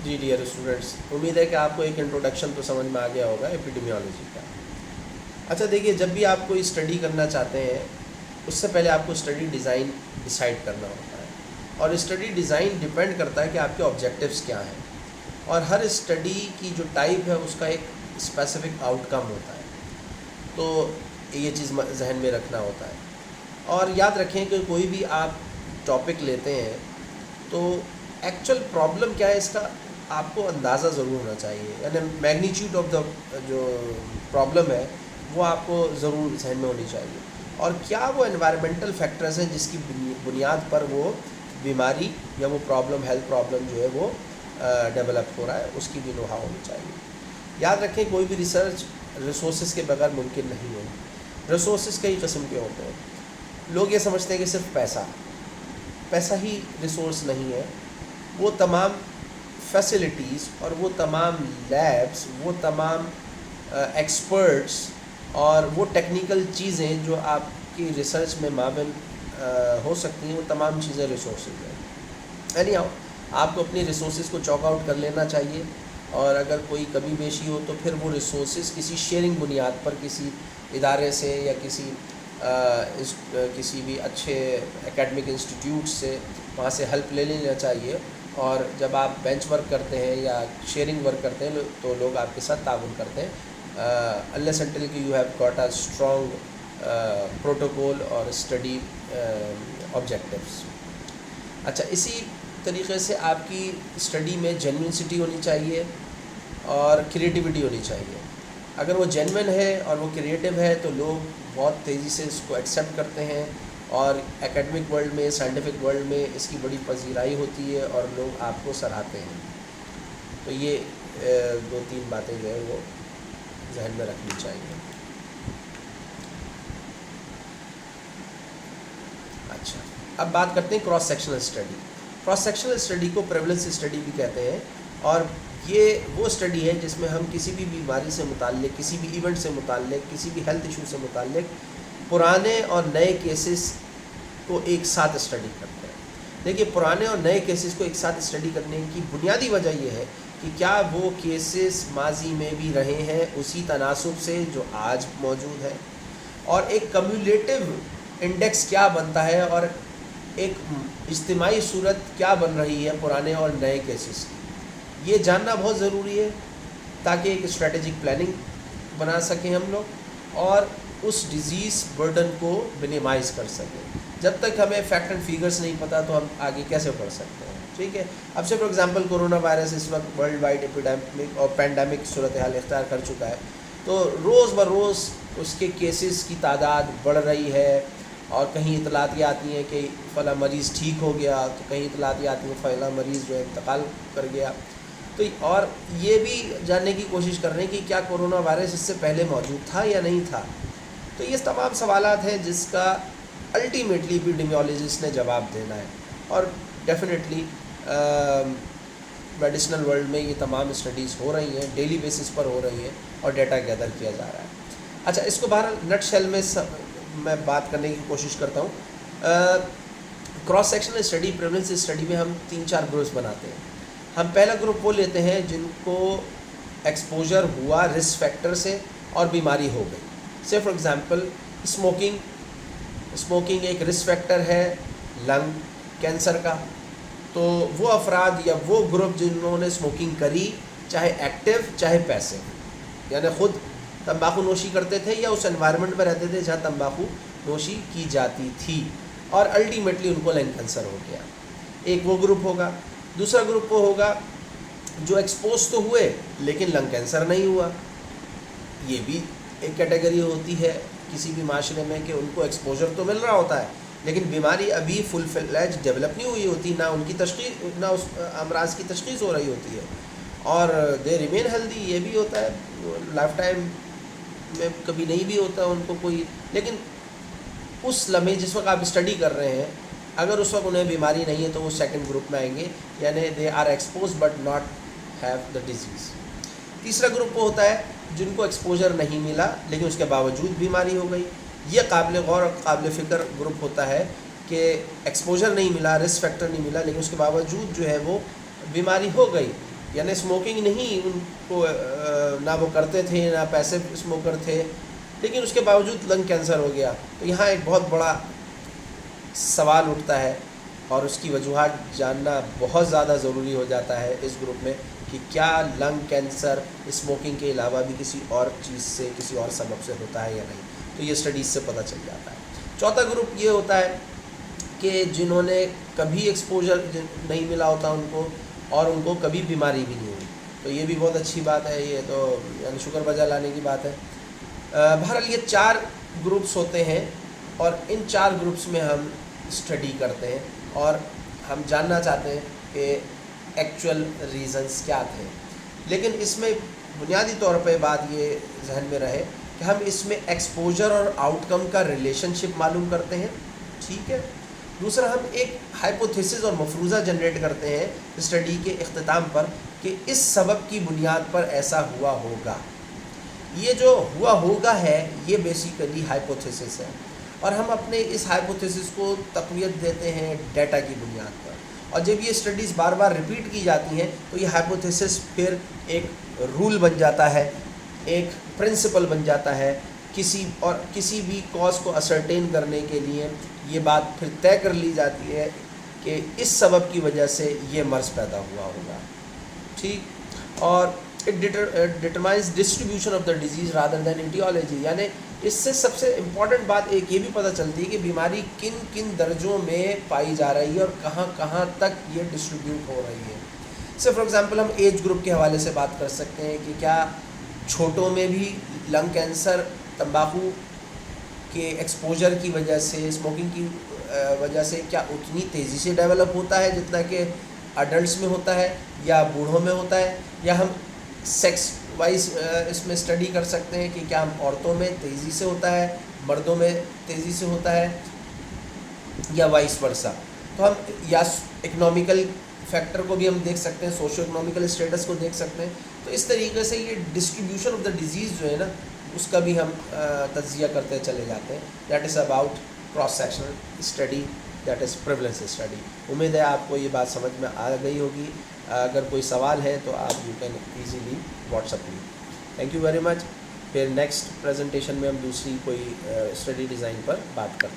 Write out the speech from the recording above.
جی dear students, امید ہے کہ آپ کو ایک انٹروڈکشن تو سمجھ میں آ گیا ہوگا ایپیڈیمیولوجی کا۔ اچھا دیکھیے، جب بھی آپ کوئی اسٹڈی کرنا چاہتے ہیں اس سے پہلے آپ کو اسٹڈی ڈیزائن ڈیسائیڈ کرنا ہوتا ہے، اور اسٹڈی ڈیزائن ڈیپینڈ کرتا ہے کہ آپ کے آبجیکٹیوز کیا ہیں، اور ہر اسٹڈی کی جو ٹائپ ہے اس کا ایک اسپیسیفک آؤٹ کم ہوتا ہے، تو یہ چیز ذہن میں رکھنا ہوتا ہے۔ اور یاد رکھیں کہ کوئی بھی آپ ٹاپک لیتے ہیں تو ایکچوئل پرابلم کیا ہے اس کا آپ کو اندازہ ضرور ہونا چاہیے، یعنی میگنیچیوڈ آف دا جو پرابلم ہے وہ آپ کو ضرور ذہن میں ہونی چاہیے، اور کیا وہ انوائرمنٹل فیکٹرز ہیں جس کی بنیاد پر وہ بیماری یا وہ پرابلم، ہیلتھ پرابلم جو ہے وہ ڈیولپ ہو رہا ہے، اس کی بھی نوحہ ہونی چاہیے۔ یاد رکھیں کوئی بھی ریسرچ ریسورسز کے بغیر ممکن نہیں ہے۔ ریسورسز کئی قسم کے ہوتے ہیں، لوگ یہ سمجھتے ہیں کہ صرف پیسہ ہی ریسورس نہیں ہے، وہ تمام فیسلٹیز اور وہ تمام لیبس، وہ تمام ایکسپرٹس اور وہ ٹیکنیکل چیزیں جو آپ کی ریسرچ میں معاون ہو سکتی ہیں، وہ تمام چیزیں ریسورسز ہیں۔ یعنی آپ کو اپنی ریسورسز کو چاک آؤٹ کر لینا چاہیے، اور اگر کوئی کمی بیشی ہو تو پھر وہ ریسورسز کسی شیئرنگ بنیاد پر کسی ادارے سے یا کسی بھی اچھے اکیڈمک انسٹیٹیوٹ سے وہاں سے ہیلپ لے لینا چاہیے، اور جب آپ بینچ ورک کرتے ہیں یا شیئرنگ ورک کرتے ہیں تو لوگ آپ کے ساتھ تعاون کرتے ہیں، unless until کہ you have got a strong protocol اور اسٹڈی آبجیکٹیوز۔ اچھا، اسی طریقے سے آپ کی اسٹڈی میں جینوئنسٹی ہونی چاہیے اور کریٹیوٹی ہونی چاہیے۔ اگر وہ جینوئن ہے اور وہ کریٹیو ہے تو لوگ بہت تیزی سے اس کو ایکسیپٹ کرتے ہیں، اور اکیڈمک ورلڈ میں، سائنٹیفک ورلڈ میں اس کی بڑی پذیرائی ہوتی ہے اور لوگ آپ کو سراہتے ہیں۔ تو یہ دو تین باتیں جو ہے وہ ذہن میں رکھنی چاہیے۔ اچھا، اب بات کرتے ہیں cross sectional study. Cross sectional study کو پریولنس اسٹڈی بھی کہتے ہیں، اور یہ وہ اسٹڈی ہے جس میں ہم کسی بھی بیماری سے متعلق، کسی بھی ایونٹ سے متعلق، کسی بھی ہیلتھ ایشو سے متعلق پرانے اور نئے کیسز کو ایک ساتھ اسٹڈی کرتے ہیں۔ دیکھیے، پرانے اور نئے کیسز کو ایک ساتھ اسٹڈی کرنے کی بنیادی وجہ یہ ہے کہ کیا وہ کیسز ماضی میں بھی رہے ہیں اسی تناسب سے جو آج موجود ہے، اور ایک کمیولیٹو انڈیکس کیا بنتا ہے، اور ایک اجتماعی صورت کیا بن رہی ہے پرانے اور نئے کیسز کی۔ یہ جاننا بہت ضروری ہے تاکہ ایک اسٹریٹجک پلاننگ بنا سکیں ہم لوگ، اور اس ڈیزیز برڈن کو منیمائز کر سکیں۔ جب تک ہمیں فیکٹ اینڈ فیگرز نہیں پتہ تو ہم آگے کیسے بڑھ سکتے ہیں؟ ٹھیک ہے، اب سے فار ایگزامپل کورونا وائرس اس وقت ورلڈ وائڈ ایپیڈیمک اور پینڈیمک صورتحال اختیار کر چکا ہے، تو روز بروز اس کے کیسز کی تعداد بڑھ رہی ہے، اور کہیں اطلاعات یہ آتی ہیں کہ فلاں مریض ٹھیک ہو گیا، تو کہیں اطلاعات یہ آتی ہیں فلاں مریض جو ہے انتقال کر گیا۔ تو اور یہ بھی جاننے کی کوشش کر رہے ہیں کہ کیا کورونا وائرس اس سے پہلے موجود تھا یا نہیں تھا۔ تو یہ تمام سوالات ہیں جس کا الٹیمیٹلی ایپیڈیمیولوجسٹ نے جواب دینا ہے، اور ڈیفینیٹلی میڈیسنل ورلڈ میں یہ تمام اسٹڈیز ہو رہی ہیں، ڈیلی بیسس پر ہو رہی ہیں، اور ڈیٹا گیدر کیا جا رہا ہے۔ اچھا، اس کو بہرحال نٹ شیل میں بات کرنے کی کوشش کرتا ہوں۔ Cross sectional study, prevalence study میں ہم 3-4 گروپس بناتے ہیں۔ ہم پہلا گروپ وہ لیتے ہیں جن کو ایکسپوجر ہوا رسک فیکٹر سے اور بیماری ہو گئی۔ سے فار ایگزامپل اسموکنگ ایک رسک فیکٹر ہے لنگ کینسر کا، تو وہ افراد یا وہ گروپ جنہوں نے اسموکنگ کری، چاہے ایکٹیو چاہے پیسو، یعنی خود تمباکو نوشی کرتے تھے یا اس انوائرمنٹ میں رہتے تھے جہاں تمباکو نوشی کی جاتی تھی، اور الٹیمیٹلی ان کو لنگ کینسر ہو گیا، ایک وہ گروپ ہوگا۔ دوسرا گروپ وہ ہوگا جو ایکسپوز تو ہوئے لیکن لنگ کینسر نہیں ہوا۔ یہ بھی ایک کیٹیگری ہوتی ہے کسی بھی معاشرے میں کہ ان کو ایکسپوجر تو مل رہا ہوتا ہے لیکن بیماری ابھی فل فلیج ڈیولپ نہیں ہوئی ہوتی، نہ ان کی تشخیص، نہ اس امراض کی تشخیص ہو رہی ہوتی ہے، اور دے ریمین ہیلدی۔ یہ بھی ہوتا ہے، لائف ٹائم میں کبھی نہیں بھی ہوتا ان کو کوئی، لیکن اس لمحے جس وقت آپ اسٹڈی کر رہے ہیں اگر اس وقت انہیں بیماری نہیں ہے تو وہ سیکنڈ گروپ میں آئیں گے، یعنی they are expose but not have the disease. تیسرا گروپ وہ ہوتا ہے جن کو ایکسپوجر نہیں ملا لیکن اس کے باوجود بیماری ہو گئی۔ یہ قابل غور اور قابل فکر گروپ ہوتا ہے کہ ایکسپوجر نہیں ملا، رسک فیکٹر نہیں ملا، لیکن اس کے باوجود جو ہے وہ بیماری ہو گئی، یعنی اسموکنگ نہیں ان کو نہ وہ کرتے تھے نہ پیسے اسموکر تھے، لیکن اس کے باوجود لنگ کینسر ہو گیا. تو یہاں ایک بہت بڑا سوال اٹھتا ہے اور اس کی وجوہات جاننا بہت زیادہ ضروری ہو جاتا ہے اس گروپ میں کہ کیا لنگ کینسر اسموکنگ کے علاوہ بھی کسی اور چیز سے، کسی اور سبب سے ہوتا ہے یا نہیں. تو یہ اسٹڈیز سے پتہ چل جاتا ہے. چوتھا گروپ یہ ہوتا ہے کہ جنہوں نے کبھی ایکسپوجر نہیں ملا ہوتا ان کو، اور ان کو کبھی بیماری بھی نہیں ہوئی. تو یہ بھی بہت اچھی بات ہے، یہ تو یعنی شکر بجا لانے کی بات ہے. بہرحال یہ 4 گروپس ہوتے ہیں اور ان 4 گروپس میں ہم اسٹڈی کرتے ہیں اور ہم جاننا چاہتے ہیں کہ ایکچوئل ریزنز کیا تھے. لیکن اس میں بنیادی طور پہ بات یہ ذہن میں رہے کہ ہم اس میں ایکسپوجر اور آؤٹ کم کا ریلیشن شپ معلوم کرتے ہیں، ٹھیک ہے. دوسرا ہم ایک ہائپوتھیسس اور مفروضہ جنریٹ کرتے ہیں اسٹڈی کے اختتام پر کہ اس سبب کی بنیاد پر ایسا ہوا ہوگا. یہ جو ہوا ہوگا ہے یہ بیسیکلی ہائپوتھیسس ہے، اور ہم اپنے اس ہائپوتھیسس کو تقویت دیتے ہیں ڈیٹا کی بنیاد پر. اور جب یہ اسٹڈیز بار بار ریپیٹ کی جاتی ہیں تو یہ ہائپوتھیسس پھر ایک رول بن جاتا ہے، ایک پرنسپل بن جاتا ہے. کسی بھی کاز کو اسرٹین کرنے کے لیے یہ بات پھر طے کر لی جاتی ہے کہ اس سبب کی وجہ سے یہ مرض پیدا ہوا ہوگا، ٹھیک. اور it determines distribution of the disease rather than aetiology. یعنی اس سے سب سے امپورٹنٹ بات ایک یہ بھی پتہ چلتی ہے کہ بیماری کن کن درجوں میں پائی جا رہی ہے اور کہاں کہاں تک یہ ڈسٹریبیوٹ ہو رہی ہے. سے فار ایگزامپل ہم ایج گروپ کے حوالے سے بات کر سکتے ہیں کہ کیا چھوٹوں میں بھی لنگ کینسر تمباکو کے ایکسپوجر کی وجہ سے، اسموکنگ کی وجہ سے کیا اتنی تیزی سے ڈیولپ ہوتا ہے جتنا کہ اڈلٹس میں ہوتا ہے یا بوڑھوں میں ہوتا ہے. یا ہم سیکس وائز اس میں اسٹڈی کر سکتے ہیں کہ کیا ہم عورتوں میں تیزی سے ہوتا ہے، مردوں میں تیزی سے ہوتا ہے یا وائس ورثہ. تو ہم یا اکنامیکل فیکٹر کو بھی ہم دیکھ سکتے ہیں، سوشو اکنامیکل اسٹیٹس کو دیکھ سکتے ہیں. تو اس طریقے سے یہ ڈسٹریبیوشن آف دا ڈیزیز جو ہے نا اس کا بھی ہم تجزیہ کرتے چلے جاتے ہیں. That is about cross sectional study, that is prevalence study. امید ہے آپ کو یہ بات سمجھ میں آ گئی ہوگی. اگر کوئی سوال ہے تو آپ you can easily what's up me. Thank you very much. پھر نیکسٹ پریزنٹیشن میں ہم دوسری کوئی اسٹڈی ڈیزائن پر بات کرتے ہیں.